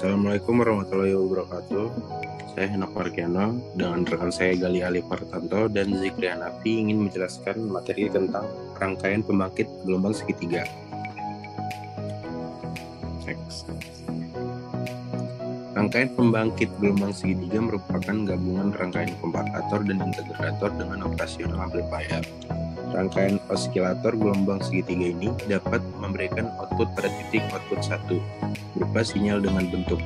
Assalamualaikum warahmatullahi wabarakatuh. Saya Henok Markiano dengan rekan saya Gali Ali Partanto dan Zikri Hanafi ingin menjelaskan materi tentang rangkaian pembangkit gelombang segitiga. Next. Rangkaian pembangkit gelombang segitiga merupakan gabungan rangkaian komparator dan integrator dengan operasional amplifier. Rangkaian osilator gelombang segitiga ini dapat memberikan output pada titik output 1 berupa sinyal dengan bentuk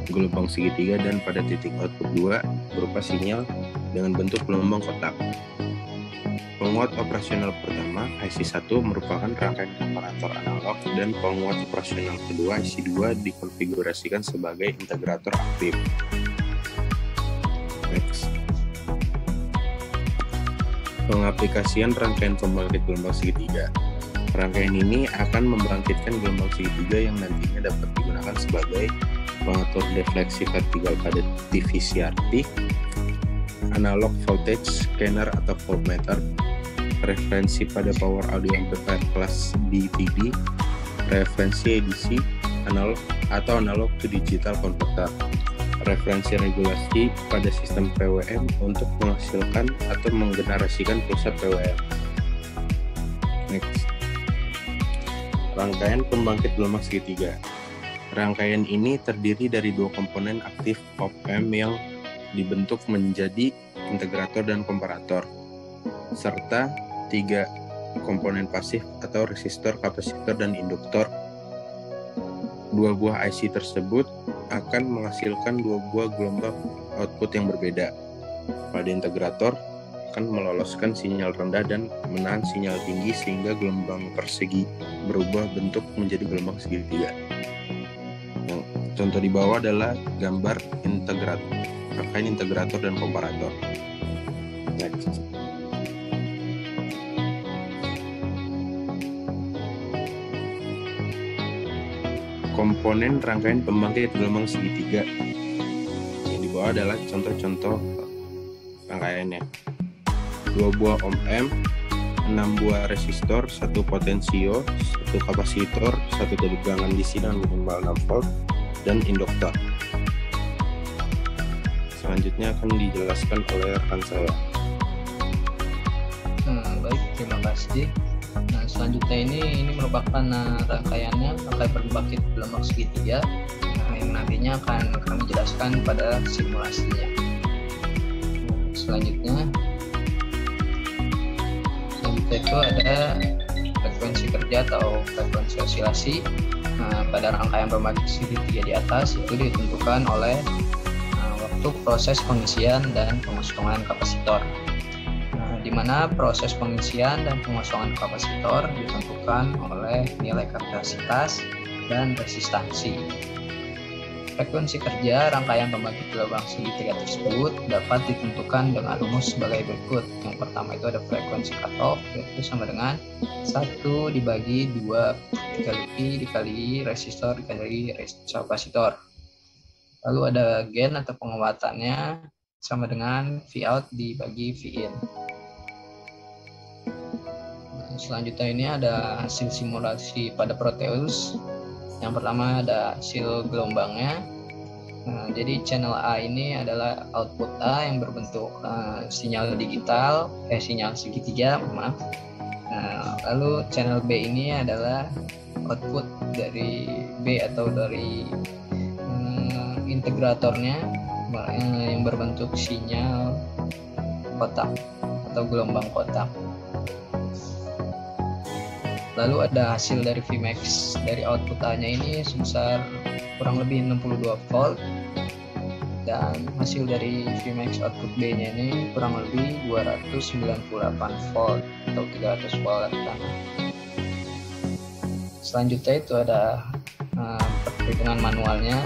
gelombang segitiga dan pada titik output 2 berupa sinyal dengan bentuk gelombang kotak. Penguat operasional pertama, IC1, merupakan rangkaian komparator analog dan penguat operasional kedua, IC2, dikonfigurasikan sebagai integrator aktif. Next. Pengaplikasian rangkaian pembangkit gelombang segitiga. Rangkaian ini akan membangkitkan gelombang segitiga yang nantinya dapat digunakan sebagai pengatur defleksi vertikal pada TV CRT, analog voltage scanner atau voltmeter, referensi pada power audio amplifier kelas DVB, referensi ADC, analog atau analog to digital converter, referensi regulasi pada sistem PWM untuk menghasilkan atau menggenerasikan pulsa PWM. Next. Rangkaian pembangkit gelombang segitiga. Rangkaian ini terdiri dari dua komponen aktif op-amp yang dibentuk menjadi integrator dan komparator, serta tiga komponen pasif atau resistor, kapasitor, dan induktor. Dua buah IC tersebut akan menghasilkan dua buah gelombang output yang berbeda. Pada integrator akan meloloskan sinyal rendah dan menahan sinyal tinggi sehingga gelombang persegi berubah bentuk menjadi gelombang segitiga. Contoh di bawah adalah gambar integrator, rangkaian integrator dan komparator. Next. Komponen rangkaian pembangkit gelombang segitiga. Yang di bawah adalah contoh-contoh rangkaiannya. 2 buah op-amp, 6 buah resistor, 1 potensio, 1 kapasitor, 1 tegangan DC dengan minimal 6 volt, dan induktor. Selanjutnya akan dijelaskan oleh rekan saya. Baik, terima kasih. Nah, selanjutnya ini merupakan rangkaian pembangkit gelombang segitiga yang nantinya akan kami jelaskan pada simulasinya. Selanjutnya itu ada frekuensi kerja atau frekuensi osilasi. Pada rangkaian pembangkit segitiga di atas itu ditentukan oleh waktu proses pengisian dan pengosongan kapasitor. Di mana proses pengisian dan pengosongan kapasitor ditentukan oleh nilai kapasitas dan resistansi. Frekuensi kerja rangkaian pembangkit gelombang segitiga tersebut dapat ditentukan dengan rumus sebagai berikut. Yang pertama itu ada frekuensi cutoff, yaitu sama dengan 1 dibagi 2 dikali Pi dikali resistor dikali kapasitor. Lalu ada gain atau penguatannya sama dengan Vout dibagi Vin. Selanjutnya ini ada hasil simulasi pada Proteus. Yang pertama ada hasil gelombangnya. Jadi channel A ini adalah output A yang berbentuk sinyal digital, sinyal segitiga, maaf. Lalu channel B ini adalah output dari B atau dari integratornya yang berbentuk sinyal kotak atau gelombang kotak. Lalu ada hasil dari Vmax dari output A-nya ini sebesar kurang lebih 62 volt, dan hasil dari Vmax output B-nya ini kurang lebih 298 volt atau 300 volt. Selanjutnya itu ada perhitungan manualnya.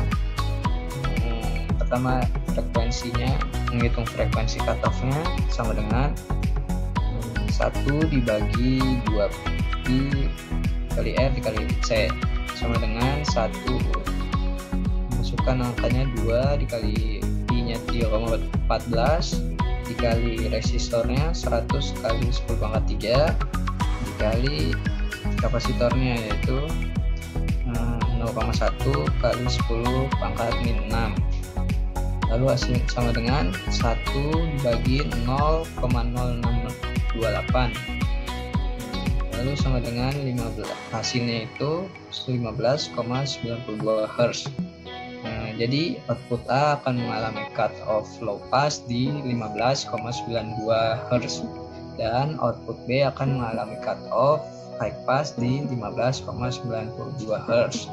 Pertama, frekuensinya, menghitung frekuensi cutoff-nya sama dengan 1 dibagi 2 Pi kali R dikali C sama dengan 1, masukkan angkanya 2 dikali Pi-nya 3,14 dikali resistornya 100 kali 10 pangkat 3 dikali kapasitornya yaitu 0,1 kali 10 pangkat min 6. Lalu hasilnya sama dengan 1 dibagi 0,0628. Lalu sama dengan 15. Hasilnya itu 15,92 Hz. Jadi output A akan mengalami cut off low pass di 15,92 Hz dan output B akan mengalami cut off high pass di 15,92 Hz.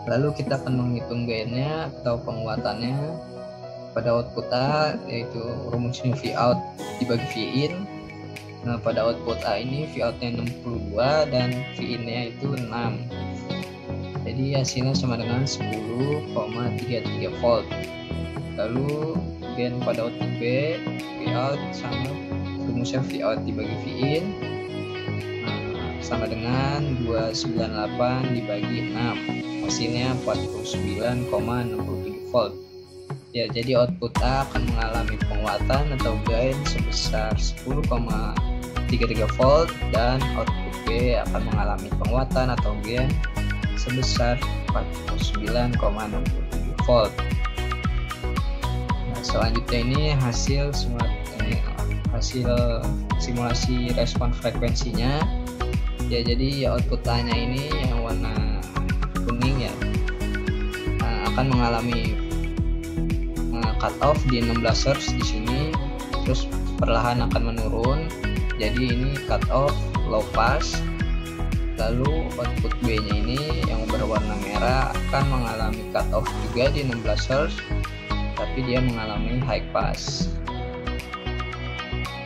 Lalu kita akan menghitung gainnya atau penguatannya pada output A, yaitu rumusnya V out dibagi V in. Nah, pada output A ini V out-nya 62 dan V in-nya itu 6. Jadi hasilnya sama dengan 10,33 volt. Lalu gain pada output B, V out sama rumusnya V out dibagi V in sama dengan 298 dibagi 6. Hasilnya 49,67 volt. Ya, jadi output A akan mengalami penguatan atau gain sebesar 10,33 volt dan output B akan mengalami penguatan atau gain sebesar 49,67 volt. Nah, selanjutnya ini hasil simulasi respon frekuensinya. Ya, jadi output A-nya ini yang warna kuning ya akan mengalami cut off di 16 Hz di sini, terus perlahan akan menurun. Jadi ini cut off low pass. Lalu output B-nya ini yang berwarna merah akan mengalami cut off juga di 16 Hz, tapi dia mengalami high pass.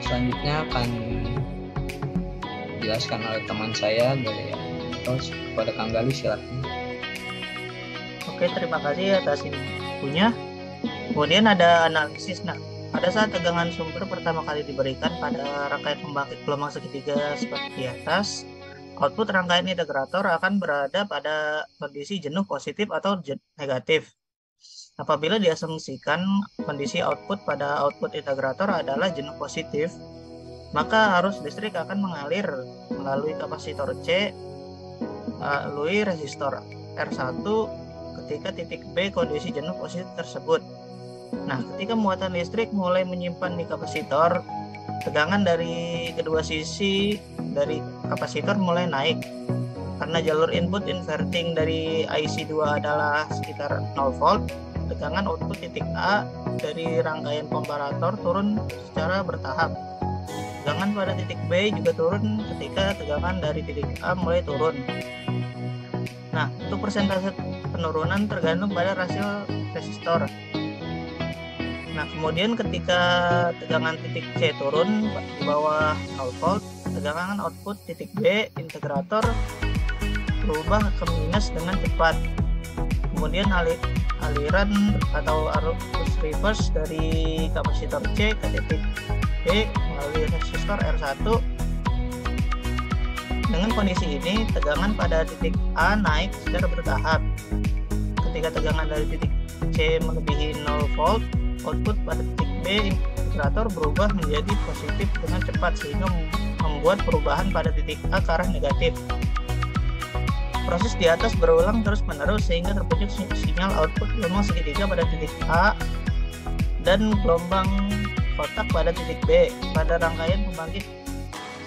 Selanjutnya akan dijelaskan oleh teman saya dari kepada Kang Gali, silakan. Oke, terima kasih atas infonya. Kemudian ada analisis. Nah, pada saat tegangan sumber pertama kali diberikan pada rangkaian pembangkit gelombang segitiga seperti di atas, output rangkaian integrator akan berada pada kondisi jenuh positif atau negatif. Apabila diasumsikan kondisi output pada output integrator adalah jenuh positif, maka arus listrik akan mengalir melalui kapasitor C melalui resistor R1 ketika titik B kondisi jenuh positif tersebut. Nah, ketika muatan listrik mulai menyimpan di kapasitor, tegangan dari kedua sisi dari kapasitor mulai naik. Karena jalur input inverting dari IC2 adalah sekitar 0 volt, tegangan output titik A dari rangkaian komparator turun secara bertahap. Tegangan pada titik B juga turun ketika tegangan dari titik A mulai turun. Nah, untuk persentase penurunan tergantung pada rasio resistor. Nah, kemudian ketika tegangan titik C turun di bawah 0 volt, tegangan output titik B integrator berubah ke minus dengan cepat. Kemudian aliran atau arus reverse dari kapasitor C ke titik B melalui resistor R1. Dengan kondisi ini, tegangan pada titik A naik secara bertahap. Ketika tegangan dari titik C melebihi 0 volt, output pada titik B integrator berubah menjadi positif dengan cepat sehingga membuat perubahan pada titik A ke arah negatif. Proses di atas berulang terus-menerus sehingga terbentuk sinyal output gelombang segitiga pada titik A dan gelombang kotak pada titik B pada rangkaian pembangkit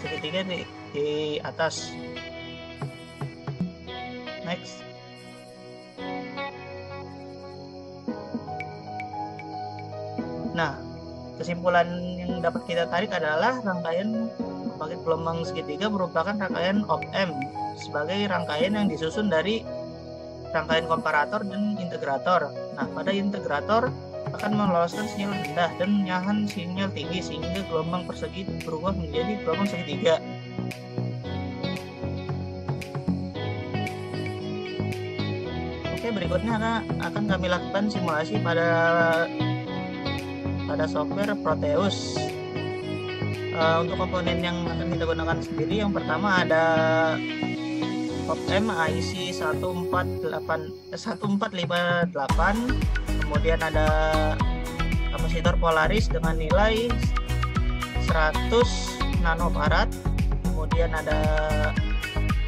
segitiga di atas. Next. Nah, kesimpulan yang dapat kita tarik adalah rangkaian pembangkit gelombang segitiga merupakan rangkaian op-amp sebagai rangkaian yang disusun dari rangkaian komparator dan integrator. Nah, pada integrator akan meloloskan sinyal rendah dan menyahan sinyal tinggi sehingga gelombang persegi berubah menjadi gelombang segitiga. Oke, berikutnya akan kami lakukan simulasi pada software Proteus. Untuk komponen yang akan kita gunakan sendiri, yang pertama ada op-amp IC 1458, kemudian ada kapasitor Polaris dengan nilai 100 nanofarad, kemudian ada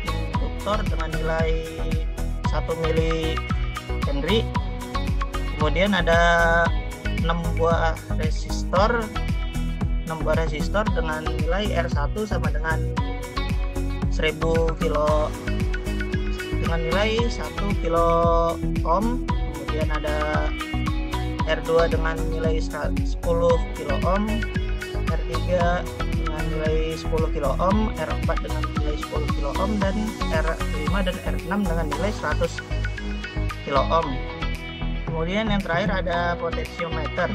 induktor dengan nilai mili Henry. Kemudian ada 6 buah resistor dengan nilai R1 sama dengan 1000 kilo dengan nilai 1 kilo ohm. Kemudian ada R2 dengan nilai 10 kilo ohm, R3 dengan nilai 10 kilo ohm, R4 dengan nilai 10 kilo ohm, dan R5 dan R6 dengan nilai 100 kilo ohm. Kemudian yang terakhir ada potensiometer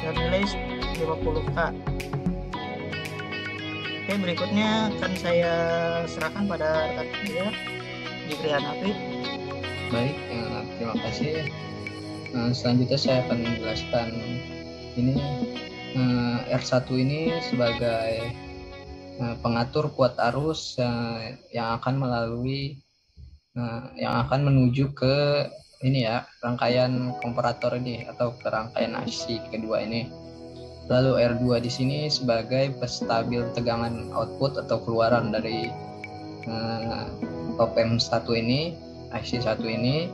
dengan nilai 50K. Oke, berikutnya akan saya serahkan pada rekan saya, Jikri Hanafi. Baik, terima kasih. Selanjutnya saya akan menjelaskan ini R1 ini sebagai pengatur kuat arus yang akan menuju ke ini ya, rangkaian komparator ini atau ke rangkaian IC kedua ini. Lalu R2 di sini sebagai penstabil tegangan output atau keluaran dari OP-M 1 ini, IC 1 ini.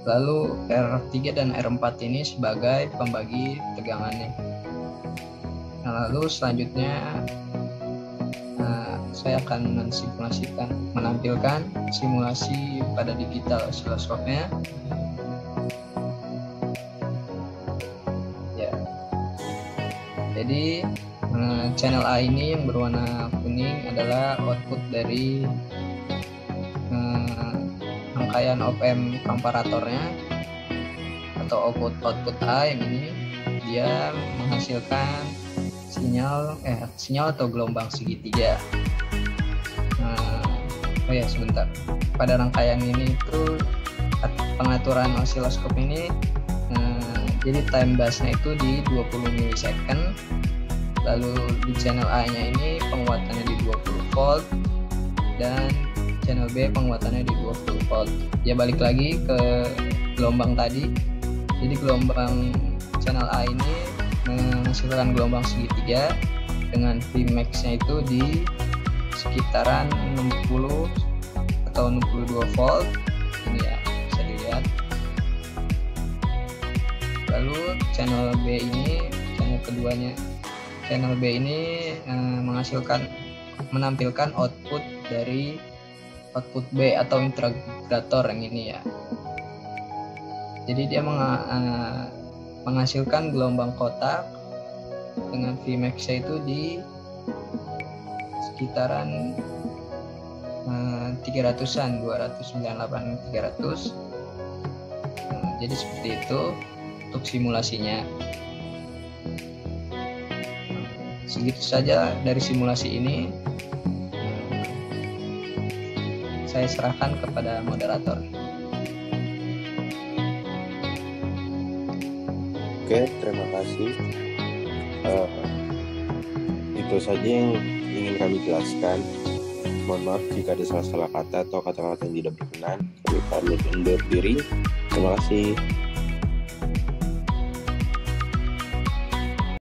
Lalu R3 dan R4 ini sebagai pembagi tegangannya. Nah, lalu selanjutnya saya akan menampilkan simulasi pada digital oscilloscope-nya. Ya. Jadi channel A ini yang berwarna kuning adalah output dari rangkaian op-amp komparatornya atau output A yang ini. Dia menghasilkan sinyal atau gelombang segitiga. Sebentar. Pada rangkaian ini itu pengaturan osiloskop ini jadi time bus-nya itu di 20 milisecond. Lalu di channel A-nya ini penguatannya di 20 volt dan channel B penguatannya di 20 volt. Ya, balik lagi ke gelombang tadi. Jadi gelombang channel A ini menghasilkan gelombang segitiga dengan Vmax-nya itu di sekitaran 60 atau 62 volt. Ini ya, bisa dilihat. Lalu channel B ini, channel B ini menampilkan output dari output B atau integrator yang ini ya. Jadi dia menghasilkan gelombang kotak dengan Vmax-nya itu di sekitaran 300-an, 298 300. Jadi seperti itu untuk simulasinya. Segitu saja dari simulasi ini. Saya serahkan kepada moderator. Oke, terima kasih. Itu saja yang ingin kami jelaskan. Mohon maaf jika ada salah-salah kata atau kata-kata yang tidak berkenan. Kami pamit undur diri. Terima kasih.